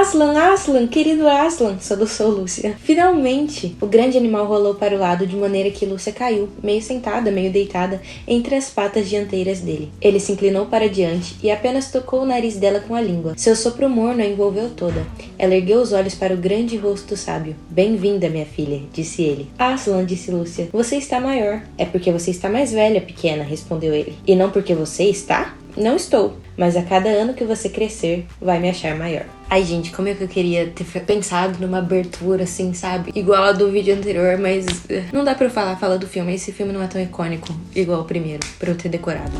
Aslan, Aslan, querido Aslan, soluçou Lúcia. Finalmente, o grande animal rolou para o lado de maneira que Lúcia caiu, meio sentada, meio deitada, entre as patas dianteiras dele. Ele se inclinou para diante e apenas tocou o nariz dela com a língua. Seu sopro morno a envolveu toda. Ela ergueu os olhos para o grande rosto sábio. Bem-vinda, minha filha, disse ele. Aslan, disse Lúcia, você está maior. É porque você está mais velha, pequena, respondeu ele. E não porque você está? Não estou, mas a cada ano que você crescer, vai me achar maior. Ai, gente, como é que eu queria ter pensado numa abertura assim, sabe? Igual a do vídeo anterior, mas não dá pra eu fala do filme. Esse filme não é tão icônico igual o primeiro, pra eu ter decorado.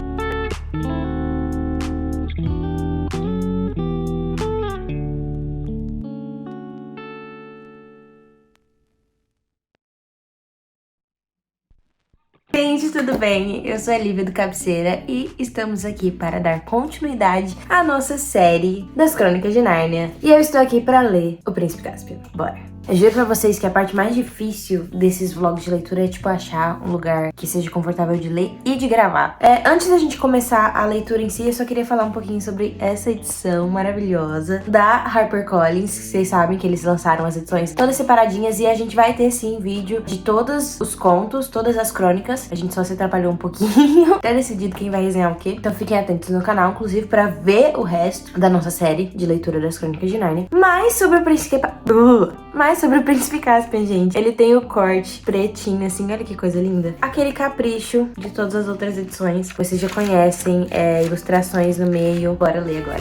Gente, tudo bem? Eu sou a Lívia do Cabeceira e estamos aqui para dar continuidade à nossa série das Crônicas de Nárnia. E eu estou aqui para ler O Príncipe Caspian. Bora! Eu juro pra vocês que a parte mais difícil desses vlogs de leitura é, tipo, achar um lugar que seja confortável de ler e de gravar. Antes da gente começar a leitura em si, eu só queria falar um pouquinho sobre essa edição maravilhosa da HarperCollins. Vocês sabem que eles lançaram as edições todas separadinhas e a gente vai ter, sim, vídeo de todos os contos, todas as crônicas. A gente só se atrapalhou um pouquinho, até decidido quem vai resenhar o quê. Então fiquem atentos no canal, inclusive, pra ver o resto da nossa série de leitura das Crônicas de Nárnia. Mas sobre o Príncipe Caspian, gente, ele tem o corte pretinho, assim, olha que coisa linda. Aquele capricho de todas as outras edições, vocês já conhecem, ilustrações no meio. Bora ler agora.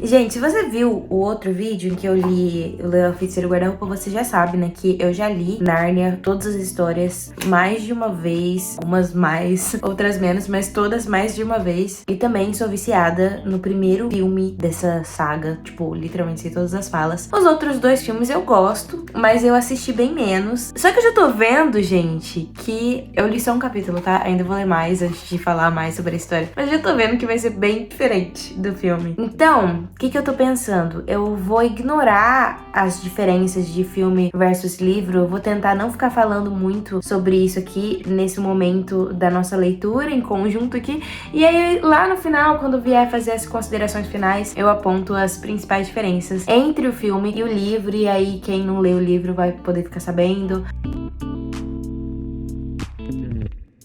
Gente, se você viu o outro vídeo em que eu li o Leão, Feiticeiro e Guarda-Roupa, você já sabe, né, que eu já li Nárnia, todas as histórias, mais de uma vez, umas mais, outras menos, mas todas mais de uma vez. E também sou viciada no primeiro filme dessa saga, tipo, literalmente sei todas as falas. Os outros dois filmes eu gosto, mas eu assisti bem menos. Só que eu já tô vendo, gente, que eu li só um capítulo, tá? Ainda vou ler mais antes de falar mais sobre a história. Mas já tô vendo que vai ser bem diferente do filme. Então, o que eu tô pensando? Eu vou ignorar as diferenças de filme versus livro, eu vou tentar não ficar falando muito sobre isso aqui nesse momento da nossa leitura em conjunto aqui, e aí lá no final, quando vier fazer as considerações finais, eu aponto as principais diferenças entre o filme e o livro, e aí quem não lê o livro vai poder ficar sabendo.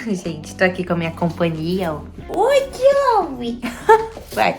Gente, tô aqui com a minha companhia, ó. Oi, Joey! Vai.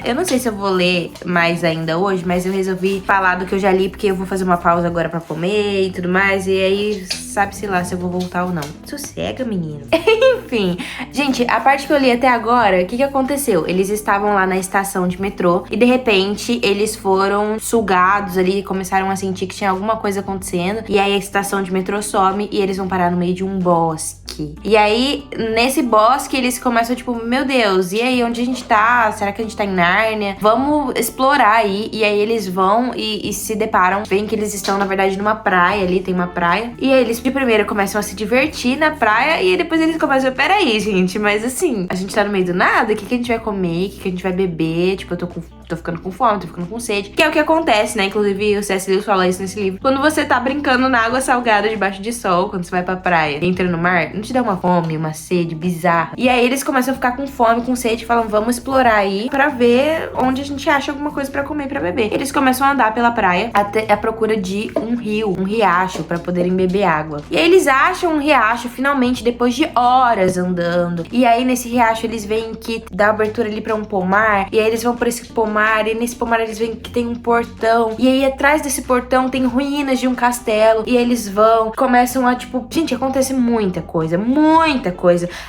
Eu não sei se eu vou ler mais ainda hoje, mas eu resolvi falar do que eu já li, porque eu vou fazer uma pausa agora pra comer e tudo mais, e aí sabe-se lá se eu vou voltar ou não. Sossega, menino. Enfim, gente, a parte que eu li até agora, o que aconteceu? Eles estavam lá na estação de metrô e de repente eles foram sugados ali, começaram a sentir que tinha alguma coisa acontecendo, e aí a estação de metrô some e eles vão parar no meio de um bosque. E aí, nesse bosque, eles começam tipo, meu Deus, e aí, onde a gente tá? Será que a gente tá em Nárnia? Vamos explorar aí. E aí eles vão e se deparam, veem que eles estão, na verdade, numa praia ali, tem uma praia. E aí eles, de primeira, começam a se divertir na praia, e aí depois eles começam a, peraí, gente, mas assim, a gente tá no meio do nada? O que a gente vai comer? O que a gente vai beber? Tipo, eu tô ficando com fome, tô ficando com sede. Que é o que acontece, né? Inclusive, o C.S. Lewis fala isso nesse livro. Quando você tá brincando na água salgada debaixo de sol, quando você vai pra praia, entra no mar, não te dá uma fome, uma sede bizarra. E aí eles começam a ficar com fome, com sede, e falam, vamos explorar aí pra ver onde a gente acha alguma coisa pra comer, pra beber. Eles começam a andar pela praia até à procura de um rio, um riacho, pra poderem beber água. E aí eles acham um riacho, finalmente, depois de horas andando. E aí nesse riacho eles veem que dá abertura ali pra um pomar, e aí eles vão por esse pomar, e nesse pomar eles veem que tem um portão, e aí atrás desse portão tem ruínas de um castelo, e aí eles vão, começam a, tipo, gente, acontece muita coisa,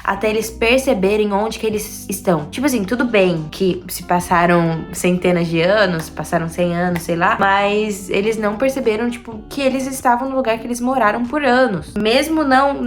até eles perceberem onde que eles estão. Tipo assim, tudo bem que se passaram centenas de anos, passaram 100 anos, sei lá, mas eles não perceberam, tipo, que eles estavam no lugar que eles moraram por anos. Mesmo não,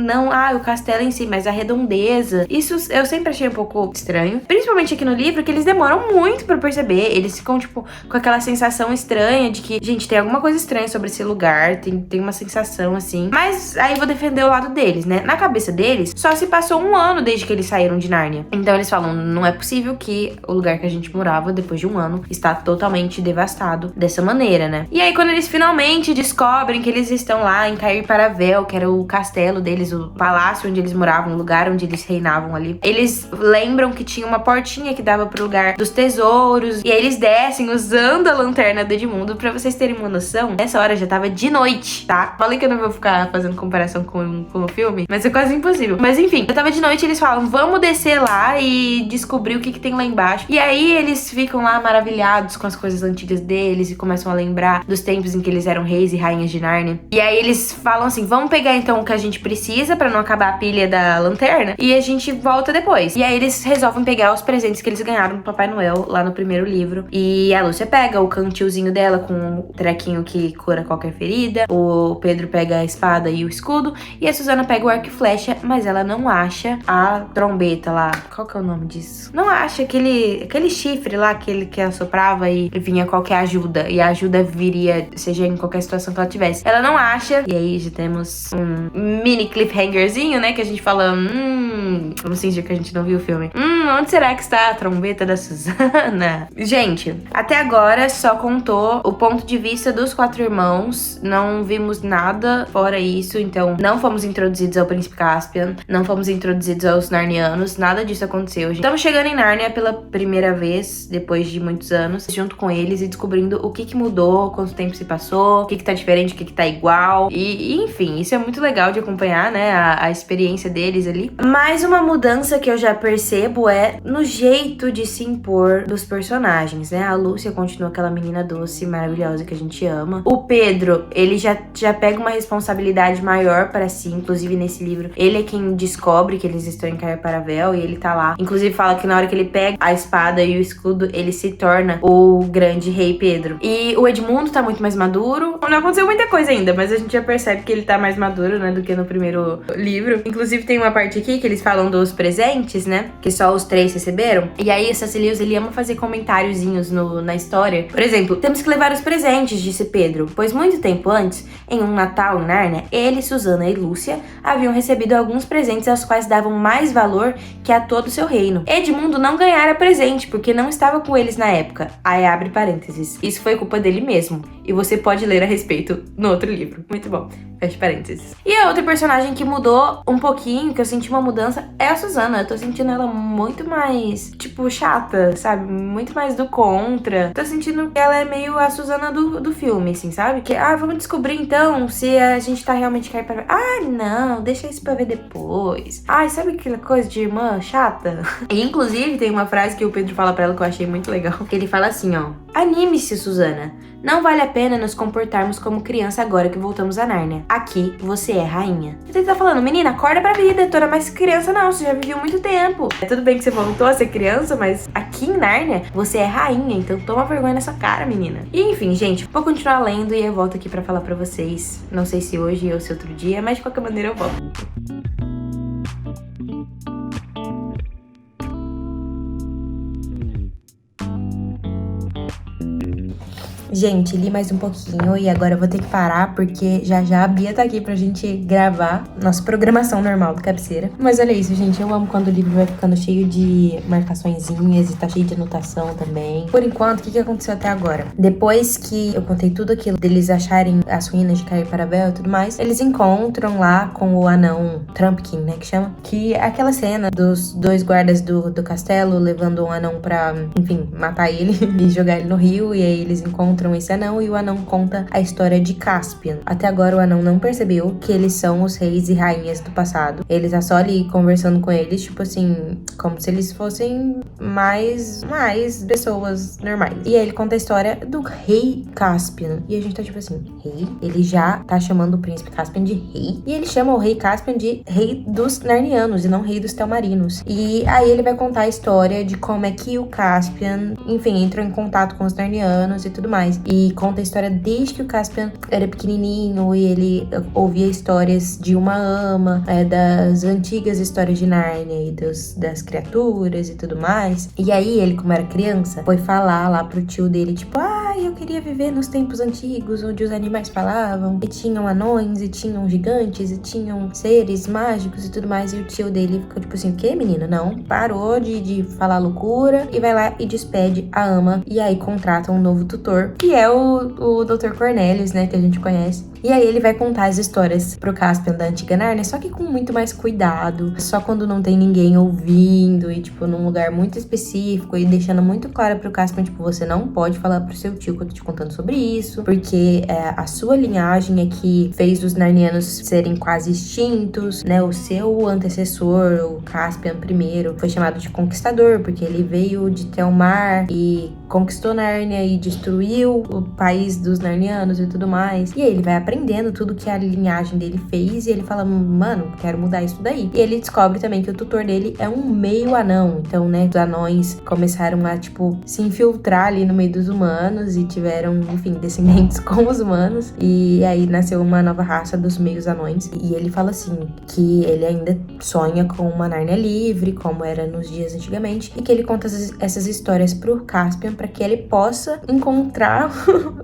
o castelo em si, mas a redondeza. Isso eu sempre achei um pouco estranho, principalmente aqui no livro, que eles demoram muito pra perceber, eles ficam, tipo, com aquela sensação estranha de que, gente, tem alguma coisa estranha sobre esse lugar, tem uma sensação assim. Mas aí eu vou defender o lado deles, né? Na cabeça deles, só se passou 1 ano desde que eles saíram de Nárnia. Então eles falam, não é possível que o lugar que a gente morava, depois de 1 ano, está totalmente devastado dessa maneira, né? E aí quando eles finalmente descobrem que eles estão lá em Cair Paravel, que era o castelo deles, o palácio onde eles moravam, o lugar onde eles reinavam ali, eles lembram que tinha uma portinha que dava pro lugar dos tesouros, e aí eles descem usando a lanterna do Edmundo. Pra vocês terem uma noção, nessa hora já tava de noite, tá? Falei que eu não vou ficar fazendo comparação com o filme, mas é quase impossível. Mas enfim, já tava de noite e eles falam, vamos descer lá e descobrir o que tem lá embaixo. E aí eles ficam lá maravilhados com as coisas antigas deles e começam a lembrar dos tempos em que eles eram reis e rainhas de Nárnia. E aí eles falam assim, vamos pegar então o que a gente precisa pra não acabar a pilha da lanterna e a gente volta depois. E aí eles resolvem pegar os presentes que eles ganharam do Papai Noel lá no primeiro livro. E a Lúcia pega o cantilzinho dela com o trequinho que cura qualquer ferida, o Pedro pega a espada e o escudo, e a Susana pega o arco e flecha, mas ela não acha a trombeta lá. Qual que é o nome disso? Não acha aquele chifre lá, aquele que assoprava e vinha qualquer ajuda, e a ajuda viria, seja em qualquer situação que ela tivesse. Ela não acha, e aí já temos um mini cliffhangerzinho, né, que a gente fala, vamos fingir que a gente não viu o filme. Onde será que está a trombeta da Susana? Gente, até agora só contou o ponto de vista dos 4 irmãos, não vimos nada fora isso, então não fomos introduzidos ao Príncipe Caspian, não fomos introduzidos aos Narnianos, nada disso aconteceu. Estamos chegando em Nárnia pela primeira vez, depois de muitos anos, junto com eles e descobrindo o que mudou, quanto tempo se passou, o que tá diferente, o que tá igual, e enfim, isso é muito legal de acompanhar, né, a experiência deles ali. Mais uma mudança que eu já percebo é no jeito de se impor dos personagens, né? A Lúcia continua aquela menina doce, maravilhosa que a gente ama. O Pedro, ele já pega uma responsabilidade maior para si, inclusive nesse livro. Ele é quem descobre que eles estão em Cair Paravel e ele tá lá. Inclusive fala que na hora que ele pega a espada e o escudo, ele se torna o grande rei Pedro. E o Edmundo tá muito mais maduro. Não aconteceu muita coisa ainda, mas a gente já percebe que ele tá mais maduro, né, do que no primeiro livro. Inclusive tem uma parte aqui que eles falam dos presentes, né, que só os 3 receberam. E aí o C.S. Lewis, ele ama fazer comentáriozinhos na história. Por exemplo, temos que levar os presentes, disse Pedro, pois muito tempo antes, em um Natal em Nárnia, ele, Susana e Lúcia haviam recebido alguns presentes aos quais davam mais valor que a todo o seu reino. Edmundo não ganhara presente, porque não estava com eles na época. Aí abre parênteses. Isso foi culpa dele mesmo. E você pode ler a respeito no outro livro. Muito bom. Fecha parênteses. E a outra personagem que mudou um pouquinho, que eu senti uma mudança, é a Susana. Eu tô sentindo ela muito mais, tipo, chata, sabe? Muito mais do contra. Tô sentindo que ela é meio a Susana do filme, assim, sabe? Que, vamos descobrir então se a gente tá realmente caindo pra... não, deixa isso pra ver depois. Sabe aquela coisa de irmã chata? E, inclusive, tem uma frase que o Pedro fala pra ela que eu achei muito legal. Que ele fala assim, ó. Anime-se, Susana. Não vale a pena nos comportarmos como criança agora que voltamos a Nárnia. Aqui, você é rainha. Ele tá falando, menina, acorda pra vida, tu não é mais criança não, você já viveu muito tempo. É tudo bem que você voltou a ser criança, mas aqui em Nárnia, você é rainha, então toma vergonha nessa cara, menina. E enfim, gente, vou continuar lendo e eu volto aqui pra falar pra vocês. Não sei se hoje ou se outro dia, mas de qualquer maneira eu volto. Gente, li mais um pouquinho e agora eu vou ter que parar porque já a Bia tá aqui pra gente gravar nossa programação normal do Cabeceira. Mas olha isso, gente, eu amo quando o livro vai ficando cheio de marcaçõezinhas e tá cheio de anotação também. Por enquanto, o que aconteceu até agora? Depois que eu contei tudo aquilo deles acharem as ruínas de Cair Paravel e tudo mais, eles encontram lá com o anão Trumpkin, né, que chama? Que é aquela cena dos 2 guardas do castelo levando um anão pra, enfim, matar ele e jogar ele no rio, e aí eles encontram esse anão e o anão conta a história de Caspian. Até agora o anão não percebeu que eles são os reis e rainhas do passado. Ele tá só ali conversando com eles, tipo assim, como se eles fossem mais pessoas normais. E aí ele conta a história do rei Caspian. E a gente tá tipo assim, rei? Ele já tá chamando o príncipe Caspian de rei? E ele chama o rei Caspian de rei dos Narnianos e não rei dos Telmarinos. E aí ele vai contar a história de como é que o Caspian, enfim, entrou em contato com os Narnianos e tudo mais. E conta a história desde que o Caspian era pequenininho e ele ouvia histórias de uma ama, das antigas histórias de Nárnia e das criaturas e tudo mais. E aí ele, como era criança, foi falar lá pro tio dele, tipo, eu queria viver nos tempos antigos, onde os animais falavam, e tinham anões, e tinham gigantes, e tinham seres mágicos e tudo mais. E o tio dele ficou tipo assim, o que, menino? Não, parou de falar loucura e vai lá e despede a ama. E aí contrata um novo tutor, que é o Dr. Cornelius, né, que a gente conhece. E aí ele vai contar as histórias pro Caspian da antiga Nárnia, só que com muito mais cuidado, só quando não tem ninguém ouvindo e, tipo, num lugar muito específico e deixando muito claro pro Caspian, tipo, você não pode falar pro seu tio que eu tô te contando sobre isso, porque a sua linhagem é que fez os narnianos serem quase extintos, né? O seu antecessor, o Caspian I, foi chamado de conquistador, porque ele veio de Telmar e conquistou Nárnia e destruiu o país dos narnianos e tudo mais. E aí ele vai aprendendo tudo que a linhagem dele fez e ele fala, mano, quero mudar isso daí. E ele descobre também que o tutor dele é um meio anão. Então, né, os anões começaram a, tipo, se infiltrar ali no meio dos humanos e tiveram, enfim, descendentes com os humanos. E aí nasceu uma nova raça dos meios anões. E ele fala assim, que ele ainda sonha com uma Nárnia livre, como era nos dias antigamente, e que ele conta essas histórias pro Caspian para que ele possa encontrar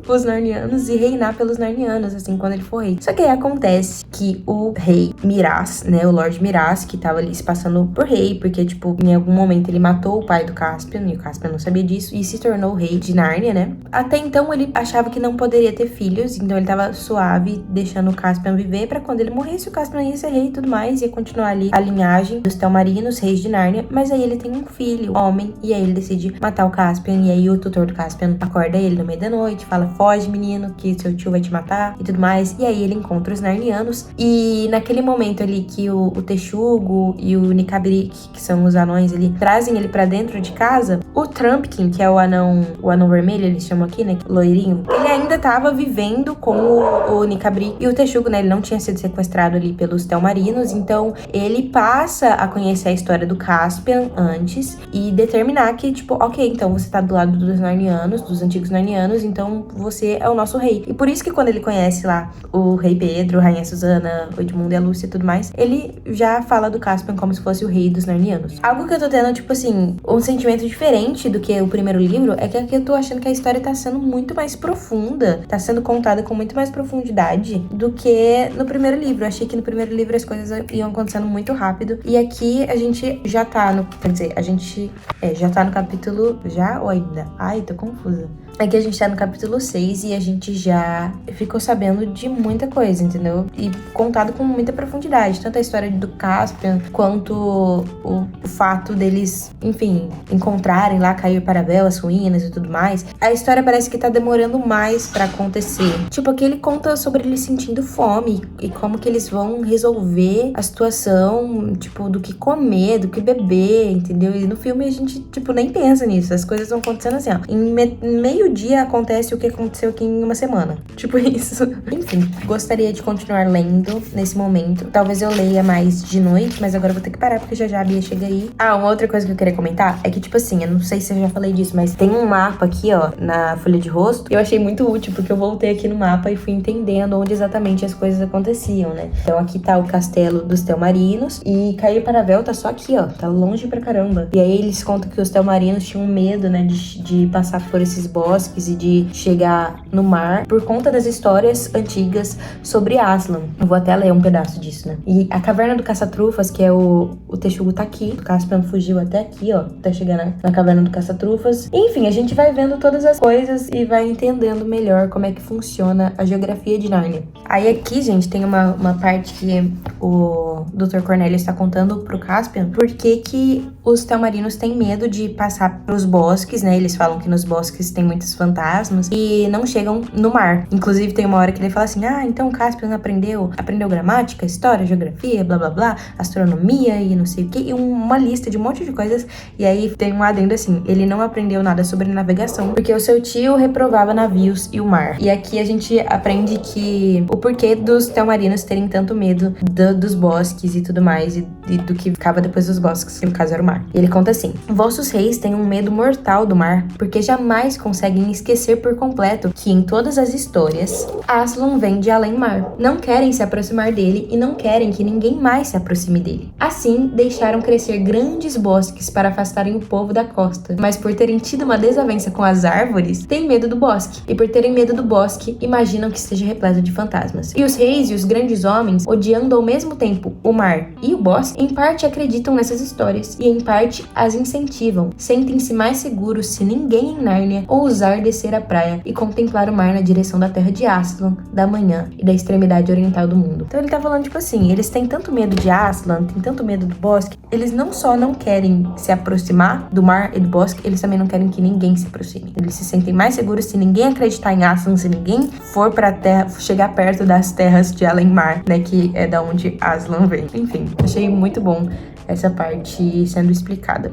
os narnianos e reinar pelos narnianos, assim, quando ele for rei. Só que aí acontece que o rei Miraz, né, o Lord Miraz, que tava ali se passando por rei, porque, tipo, em algum momento ele matou o pai do Caspian, e o Caspian não sabia disso, e se tornou o rei de Nárnia, né? Até então ele achava que não poderia ter filhos, então ele tava suave, deixando o Caspian viver, pra quando ele morresse, o Caspian ia ser rei e tudo mais, ia continuar ali a linhagem dos Telmarinos, reis de Nárnia, mas aí ele tem um filho, homem, e aí ele decide matar o Caspian, e aí o tutor do Caspian acorda ele no meio da noite, fala, foge, menino, que seu tio vai te matar, e tudo mais, e aí ele encontra os narnianos, e naquele momento ali que o Texugo e o Nikabrik, que são os anões ali, trazem ele pra dentro de casa, o Trumpkin, que é o anão vermelho, eles chamam aqui, né, loirinho, ele ainda tava vivendo com o Nikabrik e o Texugo, né, ele não tinha sido sequestrado ali pelos Telmarinos, então ele passa a conhecer a história do Caspian antes e determinar que, tipo, ok, então você tá do lado dos narnianos, dos antigos narnianos, então você é o nosso rei. E por isso que quando ele conhece lá o rei Pedro, a rainha Susana, o Edmundo e a Lúcia e tudo mais, ele já fala do Caspian como se fosse o rei dos narnianos. Algo que eu tô tendo, tipo assim, um sentimento diferente do que o primeiro livro, é que aqui eu tô achando que a história tá sendo muito mais profunda, tá sendo contada com muito mais profundidade do que no primeiro livro. Eu achei que no primeiro livro as coisas iam acontecendo muito rápido, e aqui a gente já tá no, quer dizer, a gente já tá no capítulo, já ou ainda? Ai, tô confusa. Aqui a gente tá no capítulo 6 e a gente já ficou sabendo de muita coisa, entendeu? E contado com muita profundidade. Tanto a história do Caspian, quanto o fato deles, enfim, encontrarem lá Cair Paravel, as ruínas e tudo mais. A história parece que tá demorando mais pra acontecer. Tipo, aqui ele conta sobre eles sentindo fome e como que eles vão resolver a situação, tipo, do que comer, do que beber, entendeu? E no filme a gente, tipo, nem pensa nisso. As coisas vão acontecendo assim, ó. Em meio dia acontece o que aconteceu aqui em uma semana. Tipo isso. Enfim, gostaria de continuar lendo nesse momento. Talvez eu leia mais de noite, mas agora eu vou ter que parar porque já a Bia chega aí. Uma outra coisa que eu queria comentar é que, tipo assim, eu não sei se eu já falei disso, mas tem um mapa aqui, ó, na folha de rosto. Eu achei muito útil porque eu voltei aqui no mapa e fui entendendo onde exatamente as coisas aconteciam, né? Então aqui tá o castelo dos Telmarinos e Cair Paravel tá só aqui, ó. Tá longe pra caramba. E aí eles contam que os Telmarinos tinham medo, né, de passar por esses bosques e de chegar no mar por conta das histórias antigas sobre Aslan. Eu vou até ler um pedaço disso, né? E a caverna do Caça-Trufas, que é o Texugo tá aqui. O Caspian fugiu até aqui, ó, até chegar na caverna do Caça-Trufas. Enfim, a gente vai vendo todas as coisas e vai entendendo melhor como é que funciona a geografia de Nárnia. Aí aqui, gente, tem uma parte que o Dr. Cornelius está contando pro Caspian por que os Telmarinos têm medo de passar pelos bosques, né? Eles falam que nos bosques tem muitos fantasmas e não chegam no mar. Inclusive tem uma hora que ele fala assim, então o Caspian aprendeu gramática, história, geografia, blá blá blá, astronomia e não sei o que, e uma lista de um monte de coisas. E aí tem um adendo assim, ele não aprendeu nada sobre navegação porque o seu tio reprovava navios e o mar. E aqui a gente aprende que o porquê dos Telmarinos terem tanto medo dos bosques e tudo mais, e do que ficava depois dos bosques, que no caso era o mar. E ele conta assim: vossos reis têm um medo mortal do mar, porque jamais conseguem esquecer por completo que em todas as histórias, Aslan vem de além mar. Não querem se aproximar dele e não querem que ninguém mais se aproxime dele. Assim, deixaram crescer grandes bosques para afastarem o povo da costa, mas por terem tido uma desavença com as árvores, têm medo do bosque, e por terem medo do bosque, imaginam que esteja repleto de fantasmas. E os reis e os grandes homens, odiando ao mesmo tempo o mar e o bosque, em parte acreditam nessas histórias, e em parte as incentivam. Sentem-se mais seguros se ninguém em Nárnia ousar descer a praia e contemplar o mar na direção da terra de Aslan, da manhã e da extremidade oriental do mundo. Então ele tá falando, tipo assim, eles têm tanto medo de Aslan, têm tanto medo do bosque, eles não só não querem se aproximar do mar e do bosque, eles também não querem que ninguém se aproxime. Eles se sentem mais seguros se ninguém acreditar em Aslan, se ninguém for pra terra, chegar perto das terras de além-mar, né, que é da onde Aslan vem. Enfim, achei muito bom essa parte sendo explicada.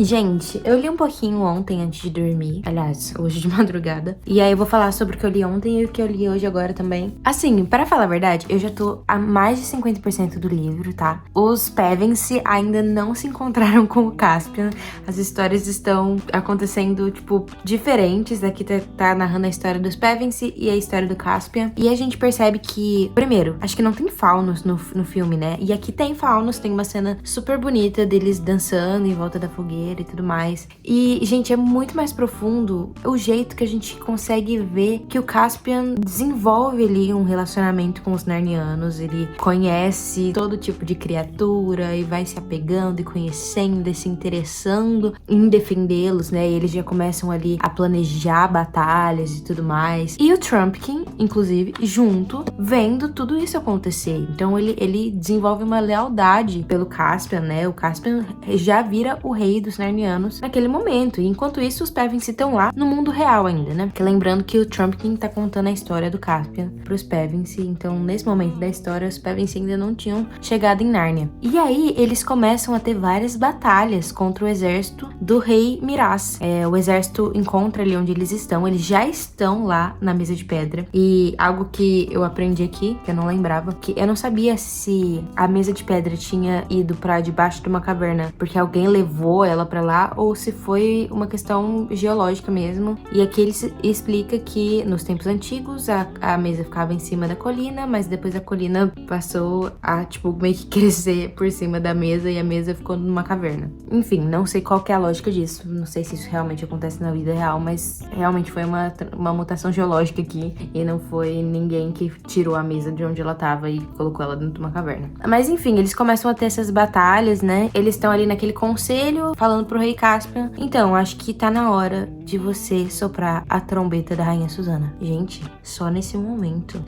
Gente, eu li um pouquinho ontem antes de dormir. Aliás, hoje de madrugada. E aí eu vou falar sobre o que eu li ontem e o que eu li hoje agora também. Assim, para falar a verdade, eu já tô a mais de 50% do livro, tá? Os Pevensie ainda não se encontraram com o Caspian. As histórias estão acontecendo, tipo, diferentes. Aqui tá narrando a história dos Pevensie e a história do Caspian. E a gente percebe que, primeiro, acho que não tem faunos no filme, né? E aqui tem faunos, tem uma cena super bonita deles dançando em volta da fogueira e tudo mais. E, gente, é muito mais profundo o jeito que a gente consegue ver que o Caspian desenvolve ali um relacionamento com os Narnianos. Ele conhece todo tipo de criatura e vai se apegando e conhecendo e se interessando em defendê-los, né? E eles já começam ali a planejar batalhas e tudo mais. E o Trumpkin, inclusive, junto, vendo tudo isso acontecer. Então ele desenvolve uma lealdade pelo Caspian, né? O Caspian já vira o rei dos Narnianos naquele momento. E enquanto isso, os Pevensie estão lá no mundo real ainda, né? Porque lembrando que o Trumpkin tá contando a história do Caspian pros Pevensie. Então, nesse momento da história, os Pevensie ainda não tinham chegado em Nárnia. E aí, eles começam a ter várias batalhas contra o exército do rei Miraz. O exército encontra ali onde eles estão. Eles já estão lá na Mesa de Pedra. E algo que eu aprendi aqui, que eu não lembrava, que eu não sabia se a Mesa de Pedra tinha ido pra debaixo de uma caverna porque alguém levou ela pra lá, ou se foi uma questão geológica mesmo. E aqui ele explica que nos tempos antigos a mesa ficava em cima da colina, mas depois a colina passou a, tipo, meio que crescer por cima da mesa e a mesa ficou numa caverna. Enfim, não sei qual que é a lógica disso, não sei se isso realmente acontece na vida real, mas realmente foi uma mutação geológica aqui e não foi ninguém que tirou a mesa de onde ela tava e colocou ela dentro de uma caverna. Mas enfim, eles começam a ter essas batalhas, né? Eles estão ali naquele conselho falando pro rei Caspian: então, acho que tá na hora de você soprar a trombeta da rainha Susana. Gente, só nesse momento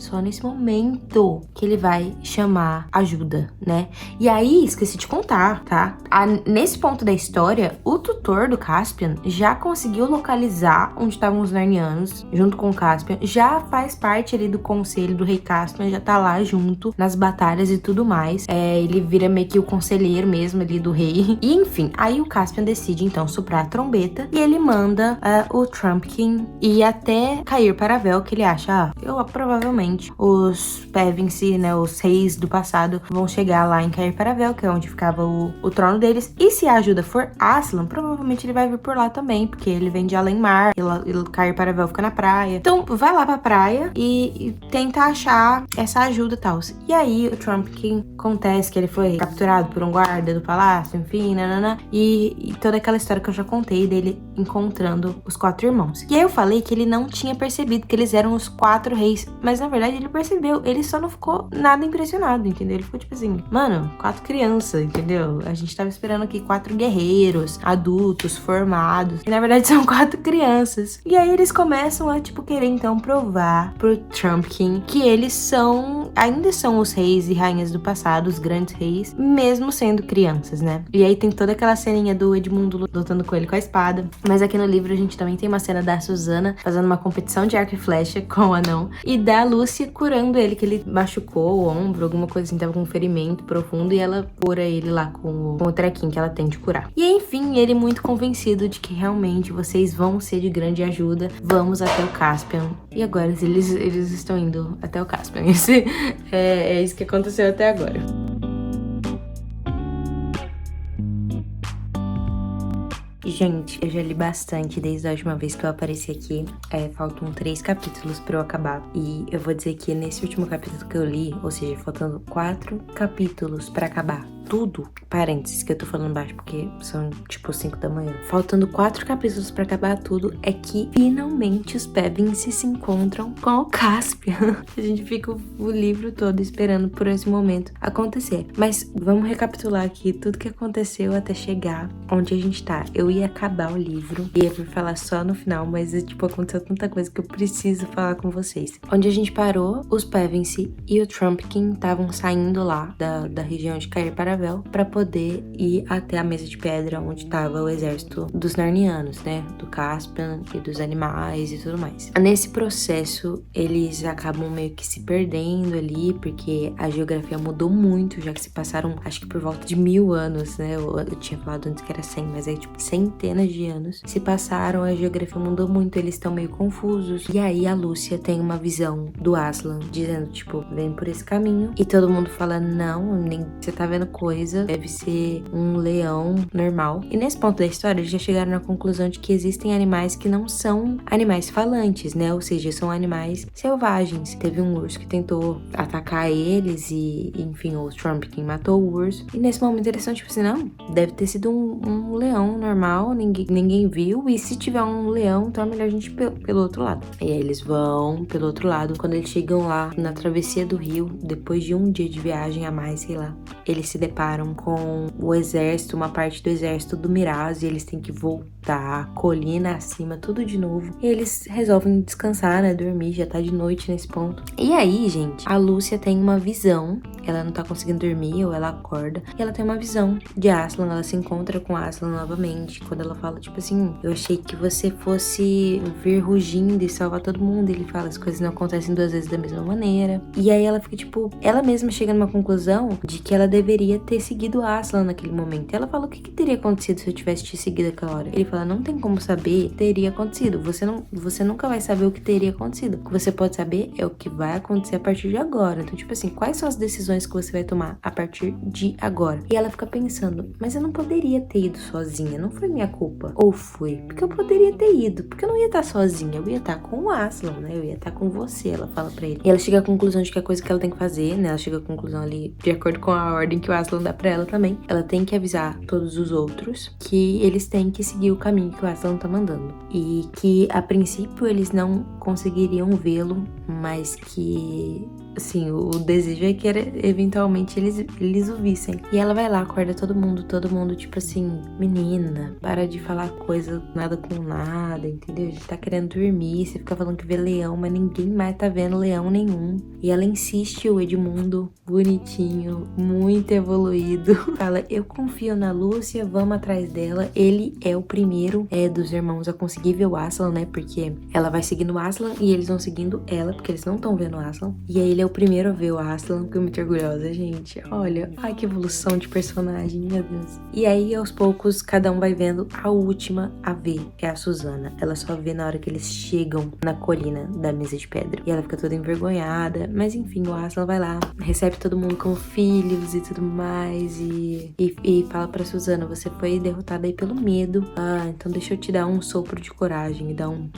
que ele vai chamar ajuda, né? E aí, esqueci de contar, tá? Nesse ponto da história, o tutor do Caspian já conseguiu localizar onde estavam os Narnianos, junto com o Caspian, já faz parte ali do conselho do rei Caspian, já tá lá junto nas batalhas e tudo mais. Ele vira meio que o conselheiro mesmo ali do rei. E enfim, aí o Caspian decide então soprar a trombeta e ele manda o Trumpkin ir até Cair Paravel, que ele acha, provavelmente os Pevensie, né, os reis do passado, vão chegar lá em Cair Paravel, que é onde ficava o trono deles. E se a ajuda for Aslan, provavelmente ele vai vir por lá também, porque ele vem de além mar, e Cair Paravel fica na praia. Então vai lá pra praia e tenta achar essa ajuda e tal. E aí o Trumpkin acontece que ele foi capturado por um guarda do palácio, enfim, nanana, e toda aquela história que eu já contei dele encontrando os 4 irmãos. E aí eu falei que ele não tinha percebido que eles eram os 4 reis, mas na verdade ele percebeu, ele só não ficou nada impressionado, entendeu? Ele ficou tipo assim, mano, 4 crianças, entendeu? A gente tava esperando aqui 4 guerreiros, adultos, formados, e na verdade são 4 crianças. E aí eles começam a, tipo, querer então provar pro Trumpkin que eles ainda são os reis e rainhas do passado, os grandes reis, mesmo sendo crianças, né? E aí tem toda aquela ceninha o Edmundo lutando com ele com a espada. Mas aqui no livro a gente também tem uma cena da Susana fazendo uma competição de arco e flecha com o anão. E da Lúcia curando ele, que ele machucou o ombro, alguma coisa assim, tava com um ferimento profundo. E ela cura ele lá com o trequinho que ela tem de curar. E enfim, ele muito convencido de que realmente vocês vão ser de grande ajuda. Vamos até o Caspian. E agora eles estão indo até o Caspian. É isso que aconteceu até agora. Gente, eu já li bastante desde a última vez que eu apareci aqui. Faltam 3 capítulos pra eu acabar. E eu vou dizer que nesse último capítulo que eu li, ou seja, faltando 4 capítulos pra acabar tudo, parênteses que eu tô falando baixo porque são tipo 5 da manhã, faltando 4 capítulos pra acabar tudo, é que finalmente os Pevins se encontram com o Caspian. A gente fica o livro todo esperando por esse momento acontecer. Mas vamos recapitular aqui tudo que aconteceu até chegar onde a gente tá. Eu ia acabar o livro, ia falar só no final, mas tipo, aconteceu tanta coisa que eu preciso falar com vocês. Onde a gente parou, os Pevins e o Trumpkin estavam saindo lá da região de Cair Paravel para poder ir até a mesa de pedra onde estava o exército dos Narnianos, né? Do Caspian e dos animais e tudo mais. Nesse processo, eles acabam meio que se perdendo ali, porque a geografia mudou muito, já que se passaram, acho que por volta de 1000 anos, né? Eu tinha falado antes que era 100, mas é tipo centenas de anos. Se passaram, a geografia mudou muito, eles estão meio confusos. E aí a Lúcia tem uma visão do Aslan, dizendo, tipo, vem por esse caminho. E todo mundo fala, não, nem você tá vendo coisa, deve ser um leão normal. E nesse ponto da história, eles já chegaram na conclusão de que existem animais que não são animais falantes, né? Ou seja, são animais selvagens. Teve um urso que tentou atacar eles e, enfim, o Trumpkin matou o urso. E nesse momento eles são tipo assim, não, deve ter sido um leão normal, ninguém viu. E se tiver um leão, então é melhor a gente ir pelo outro lado. E aí eles vão pelo outro lado. Quando eles chegam lá na travessia do rio, depois de um dia de viagem a mais, sei lá, eles se deparam com o exército, uma parte do exército do Miraz, e eles têm que voltar, colina acima, tudo de novo. E eles resolvem descansar, né, dormir, já tá de noite nesse ponto. E aí, gente, a Lúcia tem uma visão, ela não tá conseguindo dormir, ou ela acorda, e ela tem uma visão de Aslan, ela se encontra com Aslan novamente, quando ela fala, tipo assim, eu achei que você fosse vir rugindo e salvar todo mundo. Ele fala, as coisas não acontecem 2 vezes da mesma maneira. E aí ela fica, tipo, ela mesma chega numa conclusão de que ela deveria ter seguido Aslan naquele momento. E ela fala, o que teria acontecido se eu tivesse te seguido aquela hora? Ele fala, não tem como saber o que teria acontecido. Você nunca vai saber o que teria acontecido. O que você pode saber é o que vai acontecer a partir de agora. Então, tipo assim, quais são as decisões que você vai tomar a partir de agora? E ela fica pensando, mas eu não poderia ter ido sozinha, não foi minha culpa. Ou foi? Porque eu poderia ter ido, porque eu não ia estar sozinha, eu ia estar com o Aslan, né? Eu ia estar com você, ela fala pra ele. E ela chega à conclusão de que a coisa que ela tem que fazer, né? Ela chega à conclusão ali, de acordo com a ordem que o Aslan dá pra ela também, ela tem que avisar todos os outros que eles têm que seguir o caminho que o Aslan tá mandando. E que, a princípio, eles não conseguiriam vê-lo, mas que, assim, o desejo é que eventualmente eles o vissem. E ela vai lá, acorda todo mundo, tipo assim, menina, para de falar coisa nada com nada, entendeu? A gente tá querendo dormir, você fica falando que vê leão, mas ninguém mais tá vendo leão nenhum. E ela insiste, o Edmundo, bonitinho, muito evoluído, fala, eu confio na Lúcia, vamos atrás dela. Ele é o primeiro dos irmãos a conseguir ver o Aslan, né? Porque ela vai seguindo o Aslan e eles vão seguindo ela, porque eles não estão vendo o Aslan. E aí ele é o primeiro a ver o Aslan, fico muito orgulhosa, gente. Olha, ai que evolução de personagem, meu Deus. E aí, aos poucos, cada um vai vendo. A última a ver é a Susana. Ela só vê na hora que eles chegam na colina da mesa de pedra. E ela fica toda envergonhada. Mas enfim, o Aslan vai lá, recebe todo mundo como filhos e tudo mais. E fala pra Susana, você foi derrotada aí pelo medo. Ah, então deixa eu te dar um sopro de coragem e dar um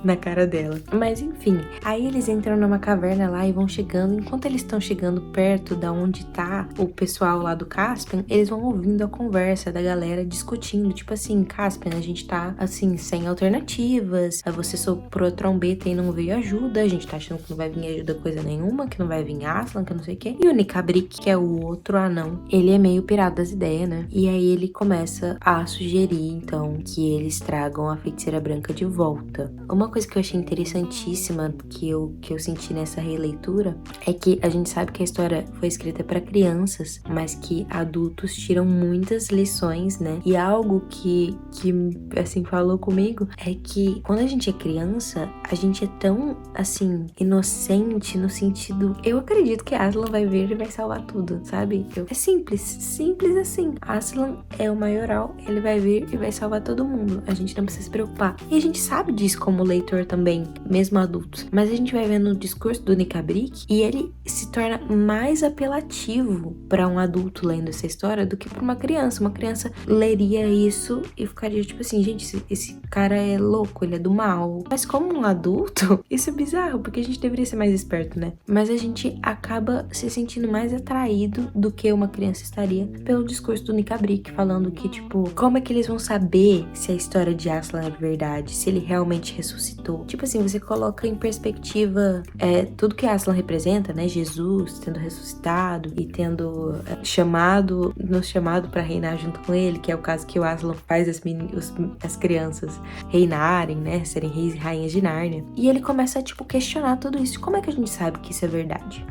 na cara dela. Mas enfim, aí eles entram numa caverna lá e vão chegando. Enquanto eles estão chegando perto da onde tá o pessoal lá do Caspian, eles vão ouvindo a conversa da galera discutindo, tipo assim, Caspian, a gente tá assim, sem alternativas, você soprou a trombeta e não veio ajuda, a gente tá achando que não vai vir ajuda coisa nenhuma, que não vai vir Aslan, que não sei o que. E o Nikabrik, que é o outro anão, ele é meio pirado das ideias, né? E aí ele começa a sugerir, então, que eles tragam a feiticeira branca de volta. Uma coisa que eu achei interessantíssima que eu senti nessa releitura é que a gente sabe que a história foi escrita para crianças, mas que adultos tiram muitas lições, né? E algo que assim, falou comigo é que quando a gente é criança, a gente é tão, assim, inocente no sentido... Eu acredito que Aslan vai vir e vai salvar tudo, sabe? É simples assim. Aslan é o maioral, ele vai vir e vai salvar todo mundo. A gente não precisa se preocupar. E a gente sabe disso como leitor também, mesmo adultos. Mas a gente vai vendo o discurso do Nikabrik e ele se torna mais apelativo para um adulto lendo essa história do que para uma criança. Uma criança leria isso e ficaria tipo assim, gente, esse cara é louco, ele é do mal. Mas como um adulto, isso é bizarro, porque a gente deveria ser mais esperto, né? Mas a gente acaba se sentindo mais atraído do que uma criança estaria pelo discurso do Nikabrik, falando que, tipo, como é que eles vão saber se a história de Aslan é verdade, se ele realmente ressuscitou? Tipo assim, você coloca em perspectiva tudo que Aslan representa, né? Jesus tendo ressuscitado e tendo nos chamado para reinar junto com ele, que é o caso que o Aslan faz as crianças reinarem, né? Serem reis e rainhas de Nárnia. E ele começa a, tipo, questionar tudo isso. Como é que a gente sabe que isso é verdade?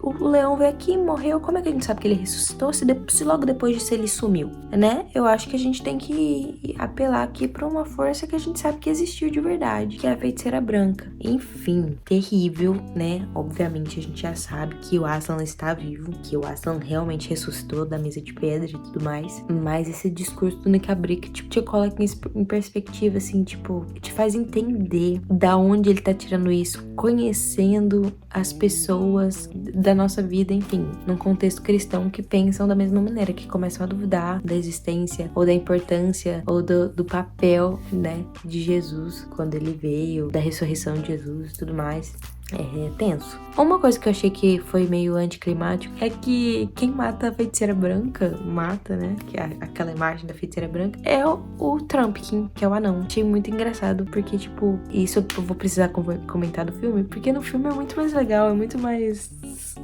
O leão veio aqui e morreu, como é que a gente sabe que ele ressuscitou se logo depois disso ele sumiu, né? Eu acho que a gente tem que apelar aqui pra uma força que a gente sabe que existiu de verdade, que é a Feiticeira Branca. Enfim, terrível, né? Obviamente a gente já sabe que o Aslan está vivo, que o Aslan realmente ressuscitou da mesa de pedra e tudo mais, mas esse discurso do Nikabrik, tipo, te coloca em perspectiva, assim, tipo, te faz entender da onde ele tá tirando isso, conhecendo as pessoas da nossa vida, enfim, num contexto cristão que pensam da mesma maneira, que começam a duvidar da existência ou da importância ou do papel, né, de Jesus quando ele veio, da ressurreição de Jesus e tudo mais. É tenso. Uma coisa que eu achei que foi meio anticlimático é que quem mata a Feiticeira Branca, né? Que é aquela imagem da Feiticeira Branca, é o Trumpkin, que é o anão. Achei muito engraçado, porque, tipo, isso eu vou precisar comentar do filme, porque no filme é muito mais legal, é muito mais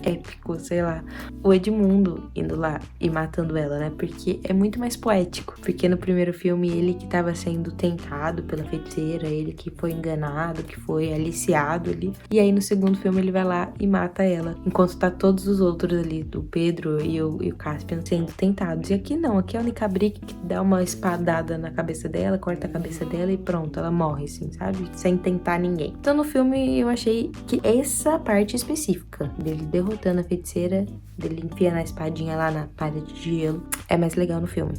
épico, sei lá. O Edmundo indo lá e matando ela, né? Porque é muito mais poético. Porque no primeiro filme, ele que tava sendo tentado pela feiticeira, ele que foi enganado, que foi aliciado ali. E aí no segundo filme ele vai lá e mata ela, enquanto tá todos os outros ali, o Pedro e o Caspian, sendo tentados. E aqui não, aqui é o Nikabrik que dá uma espadada na cabeça dela, corta a cabeça dela e pronto, ela morre, assim, sabe? Sem tentar ninguém. Então no filme eu achei que essa parte específica dele derrotando a feiticeira, dele enfiando a espadinha lá na parede de gelo, é mais legal no filme.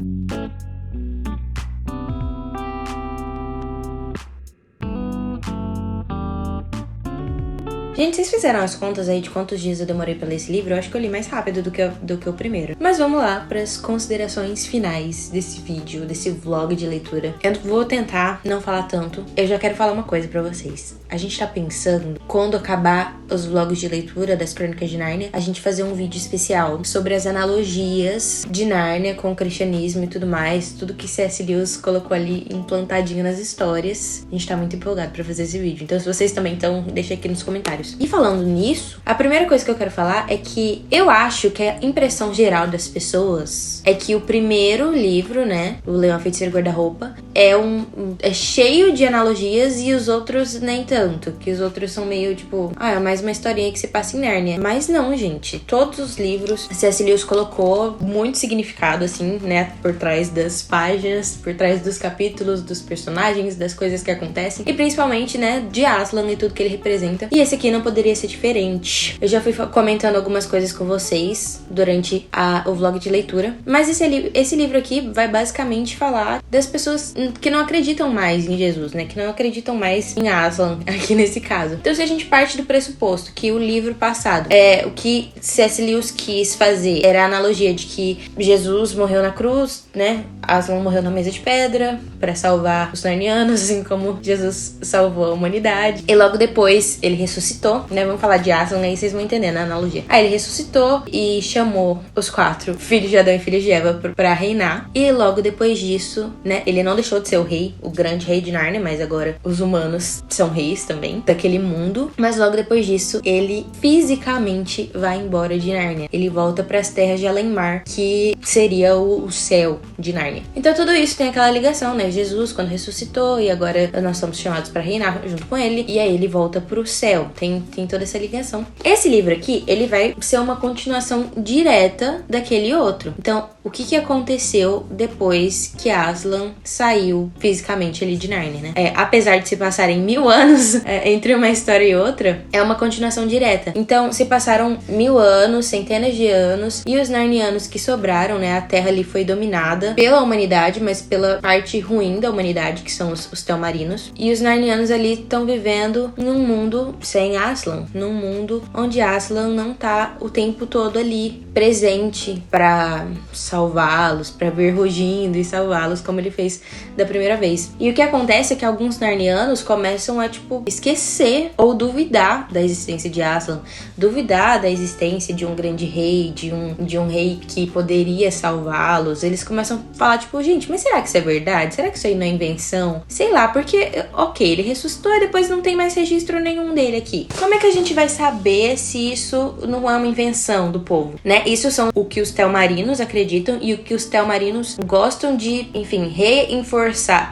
Gente, vocês fizeram as contas aí de quantos dias eu demorei pra ler esse livro? Eu acho que eu li mais rápido do que o primeiro. Mas vamos lá para as considerações finais desse vídeo, desse vlog de leitura. Eu vou tentar não falar tanto. Eu já quero falar uma coisa pra vocês. A gente tá pensando, quando acabar os vlogs de leitura das Crônicas de Nárnia, a gente fazer um vídeo especial sobre as analogias de Nárnia com o cristianismo e tudo mais. Tudo que C.S. Lewis colocou ali implantadinho nas histórias. A gente tá muito empolgado pra fazer esse vídeo. Então se vocês também estão, deixa aqui nos comentários. E falando nisso, a primeira coisa que eu quero falar é que eu acho que a impressão geral das pessoas é que o primeiro livro, né, o Leão, a Feiticeira e Guarda-Roupa, é cheio de analogias e os outros nem tanto, que os outros são meio tipo, é mais uma historinha que se passa em Nárnia. Mas não, gente, todos os livros C.S. Lewis colocou muito significado, assim, né, por trás das páginas, por trás dos capítulos, dos personagens, das coisas que acontecem e principalmente, né, de Aslan e tudo que ele representa. E esse aqui não poderia ser diferente. Eu já fui comentando algumas coisas com vocês durante o vlog de leitura, mas esse livro aqui vai basicamente falar das pessoas que não acreditam mais em Jesus, né? Que não acreditam mais em Aslan, aqui nesse caso. Então, se a gente parte do pressuposto que o livro passado, o que C.S. Lewis quis fazer era a analogia de que Jesus morreu na cruz, né? Aslan morreu na mesa de pedra para salvar os narnianos, assim como Jesus salvou a humanidade. E logo depois ele ressuscitou ressuscitou, né? Vamos falar de Aslan, aí vocês vão entender, né? A analogia. Aí ele ressuscitou e chamou os 4 filhos de Adão e filhos de Eva pra reinar. E logo depois disso, né? Ele não deixou de ser o rei, o grande rei de Nárnia, mas agora os humanos são reis também daquele mundo. Mas logo depois disso, ele fisicamente vai embora de Nárnia. Ele volta pras terras de Além-Mar, que seria o céu de Nárnia. Então tudo isso tem aquela ligação, né? Jesus, quando ressuscitou, e agora nós somos chamados pra reinar junto com ele. E aí ele volta pro céu. Tem toda essa ligação. Esse livro aqui, ele vai ser uma continuação direta daquele outro. Então, o que aconteceu depois que Aslan saiu fisicamente ali de Nárnia, né? Apesar de se passarem 1000 anos entre uma história e outra, é uma continuação direta. Então, se passaram 1000 anos, centenas de anos, e os narnianos que sobraram, né? A Terra ali foi dominada pela humanidade, mas pela parte ruim da humanidade, que são os Telmarinos. E os narnianos ali estão vivendo num mundo sem Aslan, num mundo onde Aslan não tá o tempo todo ali presente pra salvá-los, pra vir rugindo e salvá-los como ele fez da primeira vez. E o que acontece é que alguns narnianos começam a, esquecer ou duvidar da existência de Aslan, duvidar da existência de um grande rei, de um rei que poderia salvá-los. Eles começam a falar, gente, mas será que isso é verdade? Será que isso aí não é invenção? Sei lá, porque, ok, ele ressuscitou e depois não tem mais registro nenhum dele aqui. Como é que a gente vai saber se isso não é uma invenção do povo, né? Isso são o que os Telmarinos acreditam e o que os Telmarinos gostam de, enfim, reforçar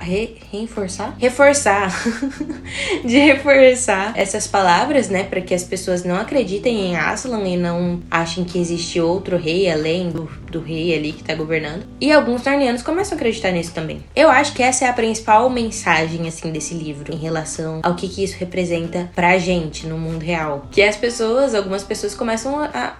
de reforçar essas palavras, né, para que as pessoas não acreditem em Aslan e não achem que existe outro rei além do rei ali que tá governando. E alguns narnianos começam a acreditar nisso também. Eu acho que essa é a principal mensagem, assim, desse livro em relação ao que isso representa pra gente no mundo real. Que algumas pessoas começam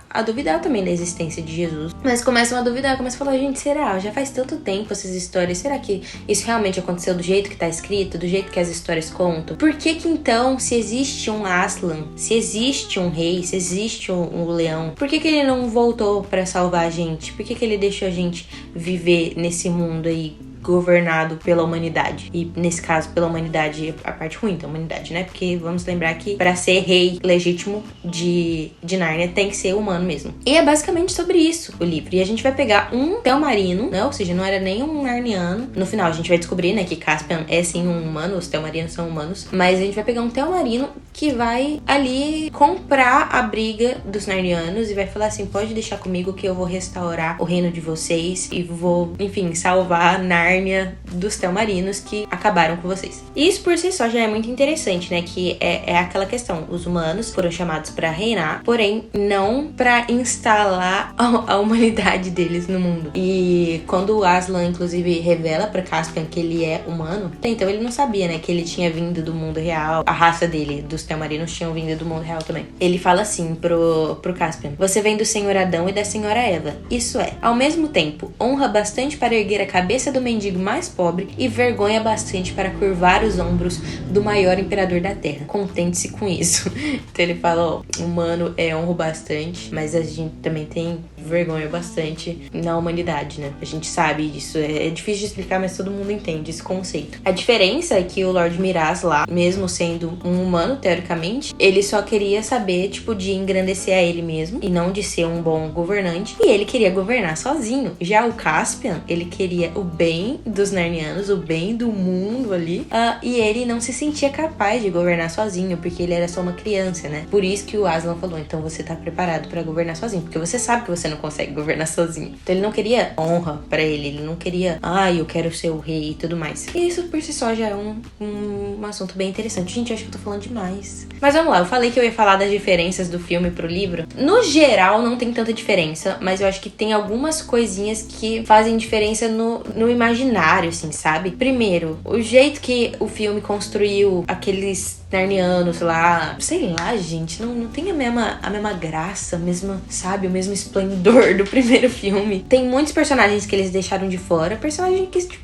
a duvidar também da existência de Jesus. Mas começam a duvidar, começam a falar, gente, será? Já faz tanto tempo essas histórias, será que isso realmente aconteceu do jeito que tá escrito, do jeito que as histórias contam? Por que então, se existe um Aslan, se existe um rei, se existe um leão, por que ele não voltou pra salvar a gente? Por que ele deixou a gente viver nesse mundo aí governado pela humanidade? E nesse caso, pela humanidade, a parte ruim da humanidade, né? Porque vamos lembrar que pra ser rei legítimo de Nárnia tem que ser humano mesmo. E é basicamente sobre isso o livro. E a gente vai pegar um Telmarino, né? Ou seja, não era nem um narniano. No final a gente vai descobrir, né, que Caspian é sim um humano, os Telmarinos são humanos. Mas a gente vai pegar um Telmarino que vai ali comprar a briga dos narnianos e vai falar assim, pode deixar comigo que eu vou restaurar o reino de vocês e vou, enfim, salvar Nárnia dos Telmarinos que acabaram com vocês. E isso por si só já é muito interessante, né? Que é aquela questão, os humanos foram chamados pra reinar, porém não pra instalar a humanidade deles no mundo. E quando o Aslan, inclusive, revela pra Caspian que ele é humano, então ele não sabia, né? Que ele tinha vindo do mundo real, a raça dele, dos Telmarinos, tinham vindo do mundo real também. Ele fala assim pro Caspian, você vem do senhor Adão e da senhora Eva. Isso é, ao mesmo tempo, honra bastante para erguer a cabeça do mendigo mais pobre e vergonha bastante para curvar os ombros do maior imperador da terra. Contente-se com isso. Então ele fala, humano honro bastante, mas a gente também tem vergonha bastante na humanidade, né? A gente sabe disso, é difícil de explicar, mas todo mundo entende esse conceito. A diferença é que o Lord Miraz lá, mesmo sendo um humano, teoricamente, ele só queria saber, de engrandecer a ele mesmo e não de ser um bom governante, e ele queria governar sozinho. Já o Caspian, ele queria o bem dos narnianos, o bem do mundo ali, e ele não se sentia capaz de governar sozinho, porque ele era só uma criança, né? Por isso que o Aslan falou, então você tá preparado pra governar sozinho, porque você sabe que você não consegue governar sozinho. Então ele não queria honra pra ele não queria, eu quero ser o rei e tudo mais. E isso por si só já é um assunto bem interessante. Gente, eu acho que eu tô falando demais. Mas vamos lá, eu falei que eu ia falar das diferenças do filme pro livro. No geral, não tem tanta diferença, mas eu acho que tem algumas coisinhas que fazem diferença no imaginário, assim, sabe? Primeiro, o jeito que o filme construiu aqueles narnianos lá, sei lá, gente, não tem a mesma graça, sabe, o mesmo esplendor do primeiro filme. Tem muitos personagens que eles deixaram de fora, personagens que,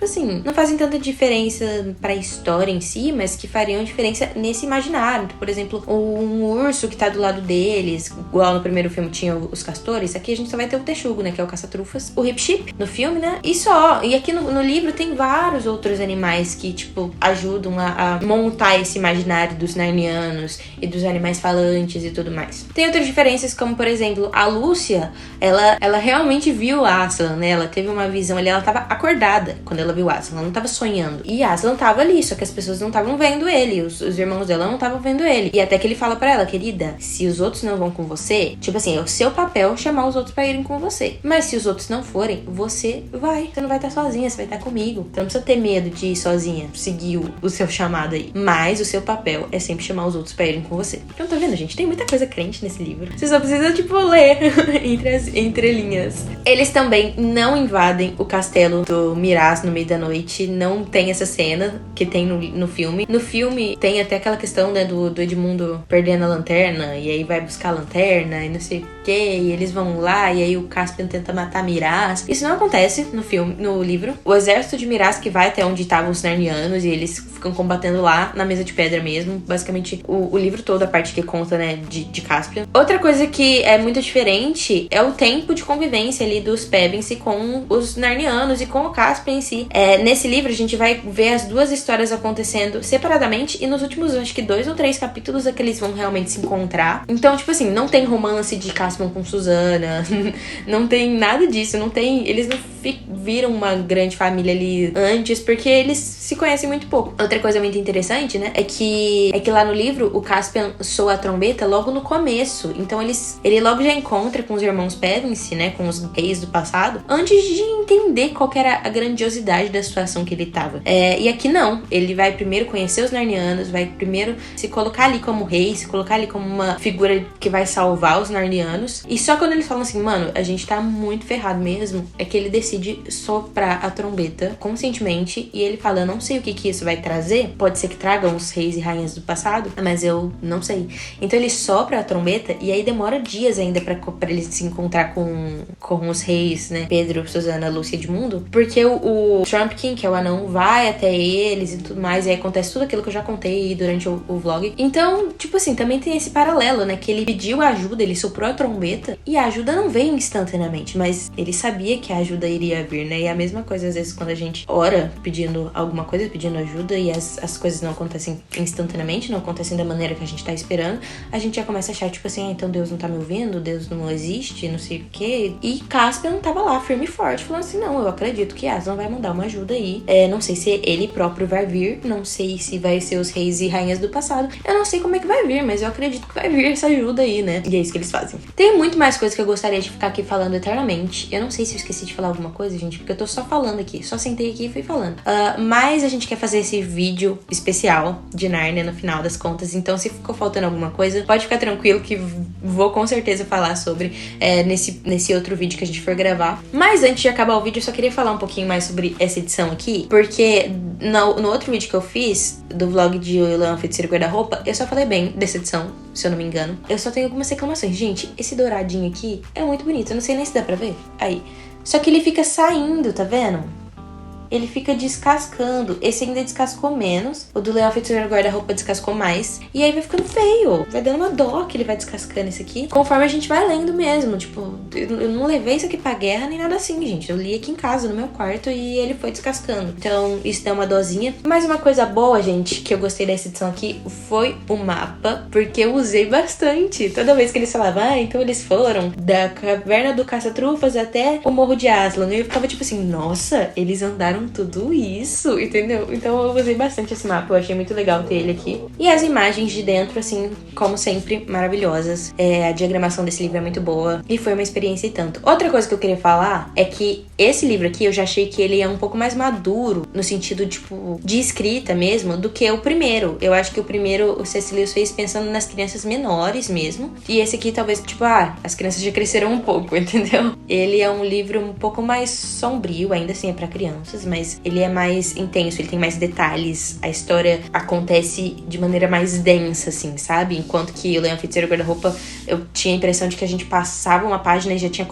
não fazem tanta diferença pra história em si, mas que fariam diferença nesse imaginário. Por exemplo, um urso que tá do lado deles, igual no primeiro filme tinha os castores, aqui a gente só vai ter o texugo, né, que é o caça-trufas, o Hip-Chip no filme, né, e só. E aqui no livro tem vários outros animais que, ajudam a montar esse imaginário sociedade dos Narnianos e dos animais falantes e tudo mais. Tem outras diferenças, como por exemplo, a Lúcia, ela realmente viu Aslan, né? Ela teve uma visão ali, ela tava acordada quando ela viu Aslan, ela não tava sonhando. E Aslan tava ali, só que as pessoas não estavam vendo ele, os irmãos dela não estavam vendo ele. E até que ele fala pra ela, querida, se os outros não vão com você, tipo assim, é o seu papel chamar os outros pra irem com você. Mas se os outros não forem, você vai. Você não vai estar sozinha, você vai estar comigo. Você não precisa ter medo de ir sozinha, seguir o seu chamado aí. Mas o seu papel é sempre chamar os outros pra irem com você. Então tá vendo, gente? Tem muita coisa crente nesse livro. Você só precisa, tipo, ler entre as entrelinhas. Eles também não invadem o castelo do Miraz no meio da noite. Não tem essa cena que tem no filme. No filme tem até aquela questão, né, do Edmundo perdendo a lanterna. E aí vai buscar a lanterna e não sei o que. E eles vão lá e aí o Caspian tenta matar Miraz. Isso não acontece no filme, no livro. O exército de Miraz que vai até onde estavam os Narnianos e eles ficam combatendo lá na mesa de pedra mesmo. Basicamente, o livro todo, a parte que conta, né, de Caspian. Outra coisa que é muito diferente é o tempo de convivência ali dos Pevensie com os Narnianos e com o Caspian em si. Nesse livro, a gente vai ver as duas histórias acontecendo separadamente e nos últimos, acho que 2 ou 3 capítulos é que eles vão realmente se encontrar. Então, tipo assim, não tem romance de Caspian com Susana, não tem nada disso, não tem... Eles não viram uma grande família ali antes, porque eles se conhecem muito pouco. Outra coisa muito interessante, né, é que lá no livro o Caspian soa a trombeta logo no começo. Então ele logo já encontra com os irmãos Pevensie, né, com os reis do passado, antes de entender qual que era a grandiosidade da situação que ele tava. E aqui não. Ele vai primeiro conhecer os Narnianos, vai primeiro se colocar ali como rei, se colocar ali como uma figura que vai salvar os Narnianos. E só quando eles falam assim, mano, a gente tá muito ferrado mesmo, é que ele decide soprar a trombeta conscientemente e ele fala, eu não sei o que isso vai trazer, pode ser que tragam os reis e rainhas do passado, mas eu não sei. Então ele sopra a trombeta e aí demora dias ainda pra ele se encontrar com os reis, né, Pedro, Susana, Lúcia e Edmundo, porque o Trumpkin, que é o anão, vai até eles e tudo mais, e aí acontece tudo aquilo que eu já contei durante o vlog. Então, tipo assim, também tem esse paralelo, né, que ele pediu ajuda, ele soprou a trombeta e a ajuda não veio instantaneamente, mas ele sabia que a ajuda iria vir, né, e a mesma coisa às vezes quando a gente ora pedindo alguma coisa, pedindo ajuda e as coisas não acontecem instantaneamente, não acontecem da maneira que a gente tá esperando, a gente já começa a achar, tipo assim, então Deus não tá me ouvindo, Deus não existe, não sei o quê. E Caspian tava lá, firme e forte, falando assim, não, eu acredito que Aslan vai mandar uma ajuda aí. Não sei se ele próprio vai vir, não sei se vai ser os reis e rainhas do passado, eu não sei como é que vai vir, mas eu acredito que vai vir essa ajuda aí, né? E é isso que eles fazem. Tem muito mais coisas que eu gostaria de ficar aqui falando eternamente. Eu não sei se eu esqueci de falar alguma coisa, gente, porque eu tô só falando aqui, só sentei aqui e fui falando. Mas a gente quer fazer esse vídeo especial de Nárnia no final das contas, então se ficou faltando alguma coisa, pode ficar tranquilo que vou com certeza falar sobre nesse outro vídeo que a gente for gravar. Mas antes de acabar o vídeo, eu só queria falar um pouquinho mais sobre essa edição aqui, porque no outro vídeo que eu fiz, do vlog de O Leão Feiticeiro Guarda-Roupa, eu só falei bem dessa edição, se eu não me engano. Eu só tenho algumas reclamações. Gente, esse douradinho aqui é muito bonito, eu não sei nem se dá pra ver. Aí. Só que ele fica saindo, tá vendo? Ele fica descascando. Esse ainda descascou menos. O do Leão Feiticeiro Guarda-Roupa descascou mais. E aí vai ficando feio. Vai dando uma dó que ele vai descascando esse aqui. Conforme a gente vai lendo mesmo. Tipo, eu não levei isso aqui pra guerra nem nada assim, gente. Eu li aqui em casa, no meu quarto, e ele foi descascando. Então, isso dá uma dosinha. Mas uma coisa boa, gente, que eu gostei dessa edição aqui, foi o mapa. Porque eu usei bastante. Toda vez que eles falavam, então eles foram da caverna do Caça-Trufas até o Morro de Aslan. E eu ficava tipo assim, nossa, eles andaram tudo isso, entendeu? Então eu usei bastante esse mapa, eu achei muito legal ter ele aqui. E as imagens de dentro, assim, como sempre, maravilhosas. A diagramação desse livro é muito boa e foi uma experiência e tanto. Outra coisa que eu queria falar é que esse livro aqui, eu já achei que ele é um pouco mais maduro, no sentido, tipo, de escrita mesmo, do que o primeiro. Eu acho que o primeiro, o C.S. Lewis fez pensando nas crianças menores mesmo. E esse aqui, talvez, tipo, as crianças já cresceram um pouco, entendeu? Ele é um livro um pouco mais sombrio, ainda assim é pra crianças, mas ele é mais intenso, ele tem mais detalhes, a história acontece de maneira mais densa, assim, sabe? Enquanto que o Leão Feiticeiro Guarda-Roupa, eu tinha a impressão de que a gente passava uma página e já tinha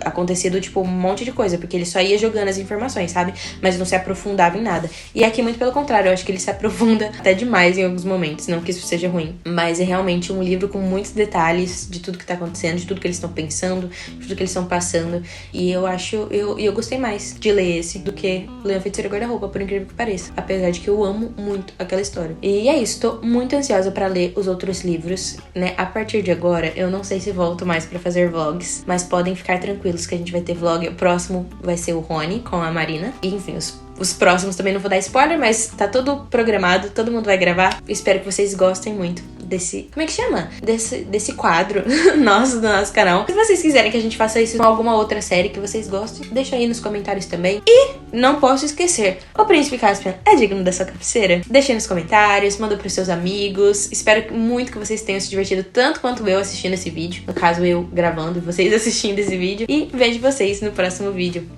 acontecido, tipo, um monte de coisa, porque ele só ia jogando as informações, sabe? Mas não se aprofundava em nada. E aqui, muito pelo contrário, eu acho que ele se aprofunda até demais em alguns momentos, não que isso seja ruim. Mas é realmente um livro com muitos detalhes de tudo que tá acontecendo, de tudo que eles estão pensando, de tudo que eles estão passando. E eu acho, eu gostei mais de ler esse do que Leão, Feiticeira e Guarda-Roupa, por incrível que pareça. Apesar de que eu amo muito aquela história. E é isso, tô muito ansiosa pra ler os outros livros, né? A partir de agora, eu não sei se volto mais pra fazer vlogs, mas podem ficar tranquilos que a gente vai ter vlog. O próximo vai ser o Rony com a Marina. E, enfim, os próximos também não vou dar spoiler, mas tá tudo programado, todo mundo vai gravar. Espero que vocês gostem muito desse... Como é que chama? Desse quadro nosso, do nosso canal. Se vocês quiserem que a gente faça isso com alguma outra série que vocês gostem, deixa aí nos comentários também. E não posso esquecer, o Príncipe Caspian é digno da sua cabeceira? Deixa aí nos comentários, manda pros seus amigos. Espero muito que vocês tenham se divertido tanto quanto eu assistindo esse vídeo. No caso, eu gravando e vocês assistindo esse vídeo. E vejo vocês no próximo vídeo.